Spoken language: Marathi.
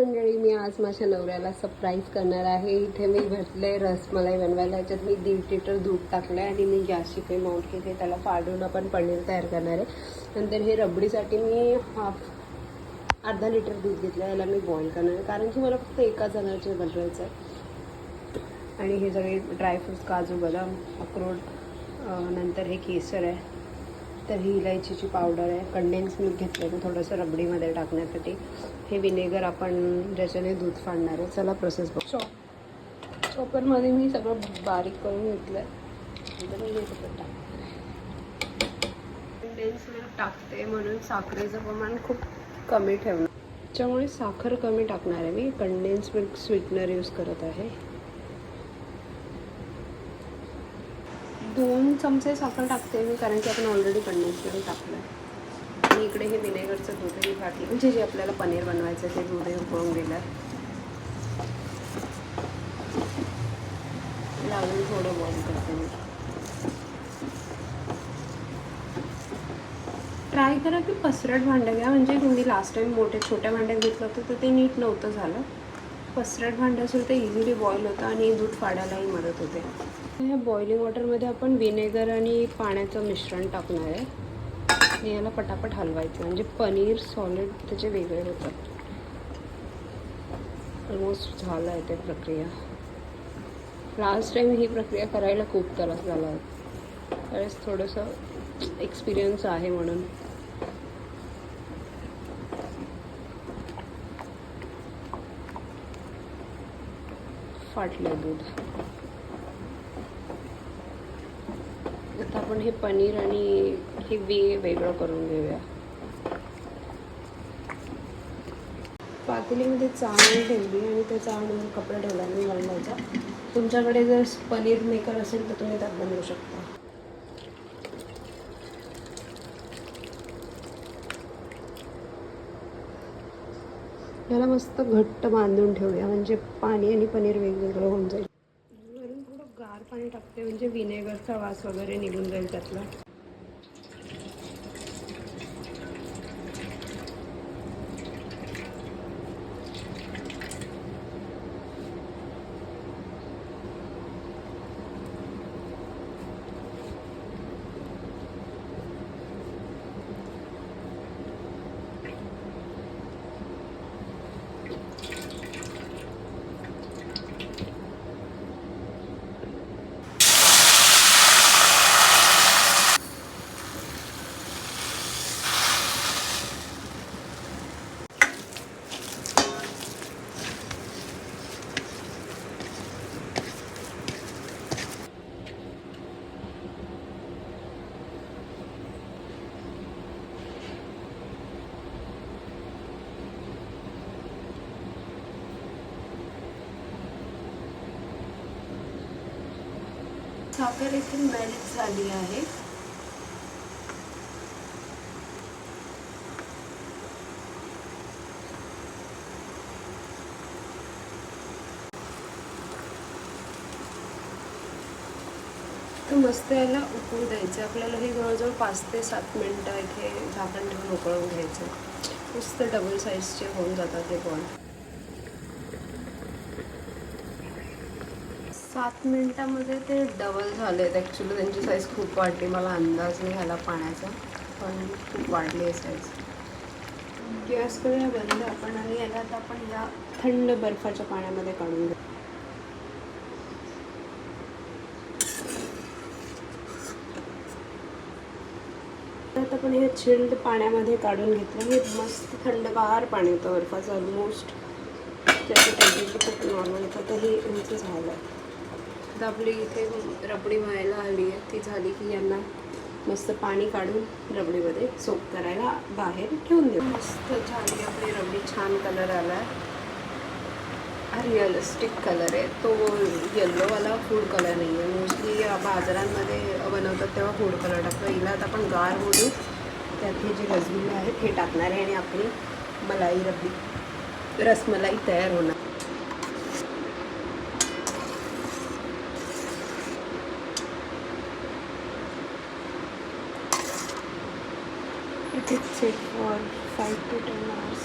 मंडळी, मी आज माझ्या नवऱ्याला सरप्राईज करणार आहे. इथे मी भरले रसमलाई बनवायला. याच्यात मी 1.5 लिटर दूध टाकलं आहे आणि मी गॅसची फ्लेम माउंट केली. त्याला फाडून आपण पनीर तयार करणार आहे. नंतर हे रबडीसाठी मी अर्धा लिटर दूध घेतलं. याला मी बॉईल करणार आहे कारण की मला फक्त एका जणाचे बनवायचं आहे. आणि हे सगळे ड्रायफ्रूट्स, काजू, बदाम, अक्रोड, नंतर हे केसर आहे. तर ही इलायचीची पावडर आहे. कंडेन्स मिल्क घेतलं आहे थोडंसं रबडीमध्ये टाकण्यासाठी. हे विनेगर आपण ज्याच्याने दूध फाडणार आहे. चला प्रोसेस बघ. चॉपरमध्ये मी सगळं बारीक करून घेतलं आहे. नंतर मी हे सगळं टाकते. कंडेन्स मिल्क टाकते म्हणून साखरेचं प्रमाण खूप कमी ठेवणार. त्याच्यामुळे साखर कमी टाकणार आहे. मी कंडेन्स मिल्क स्वीटनर यूज करत आहे. 2 चमचे साखर टाकते मी कारण की आपण ऑलरेडी कंडेन्स मिल्क टाकलं आहे. आणि इकडे हे विनेगरचं दूधही फाटलं, म्हणजे जे आपल्याला पनीर बनवायचं आहे ते दूधही उकळून दिलं आहे. अजून थोडं बॉईल करते मी. ट्राय करा की पसरट भांडं घ्या. म्हणजे तुम्ही लास्ट टाईम छोट्या भांड्यात घेतलं होतं तर ते नीट नव्हतं झालं. पसरट भांडं असेल तर इझिली बॉईल होतं आणि दूध फाडायलाही मदत होते. ह्या बॉइलिंग वॉटरमध्ये आपण विनेगर आणि पाण्याचं मिश्रण टाकणार आहे आणि याला पटापट हलवायचं म्हणजे पनीर सॉलिड त्याचे वेगळे होतात. ऑलमोस्ट झालं आहे ते प्रक्रिया. लास्ट टाईम ही प्रक्रिया करायला खूप त्रास झाला होता. त्यावेळेस थोडंसं एक्सपिरियन्स आहे म्हणून. फाटलं दूध. आता आपण हे पनीर आणि हे वेगळं करून घेऊया. पातेलीमध्ये चाळण ठेवली आणि त्या चाळणीवर कपडा ठेवला आणि घालायचा. तुमच्याकडे जर पनीर मेकर असेल तर तुम्ही त्यात बनवू शकता. याला मस्त घट्ट बांधून ठेवूया म्हणजे पाणी आणि पनीर वेगवेगळं होऊन जाईल. वरून थोडं गार पाणी टाकते म्हणजे विनेगरचा वास वगैरे निघून जाईल त्यातला. साखर इथे मेल्ट झाली आहे. तर मस्त याला उकळू द्यायचं. आपल्याला हे जवळजवळ 5 ते 7 मिनटं इथे झाकण ठेवून उकळून घ्यायचं. मस्त डबल साईजचे होऊन जातात ते बॉल. 7 मिनटामध्ये ते डबल झाले आहेत. ॲक्च्युली त्यांची साईज खूप वाढली. मला अंदाज नाही ह्याला पाण्याचा, पण खूप वाढली आहे साईज. गॅस करूया बंद आपण आणि याला आता आपण या थंड बर्फाच्या पाण्यामध्ये काढून घेऊ. आता आपण हे चिल्ड पाण्यामध्ये काढून घेतलं. हे मस्त थंडगार पाणी होतं बर्फाचं. ऑलमोस्ट त्याची टेम्परेचर खूप नॉर्मल होतं. तर हे यांचं झालं आहे. आता आपली इथे रबडी व्हायला आली आहे. ती झाली की यांना मस्त पाणी काढून रबडीमध्ये सोप करायला बाहेर ठेवून देऊ. मस्त झाली आपली रबडी. छान कलर आला आहे. हा रिअलिस्टिक कलर आहे. तो येल्लोवाला फूड कलर नाही आहे. मोस्टली बाजारांमध्ये बनवतात तेव्हा फूड कलर टाकतो. हिला आता आपण गार होऊ. त्यात हे जे रसगुल्ले आहेत हे टाकणार आहे आणि आपली मलाई रबडी रसमलाई तयार होणार. It is set for 5 to 10 hours.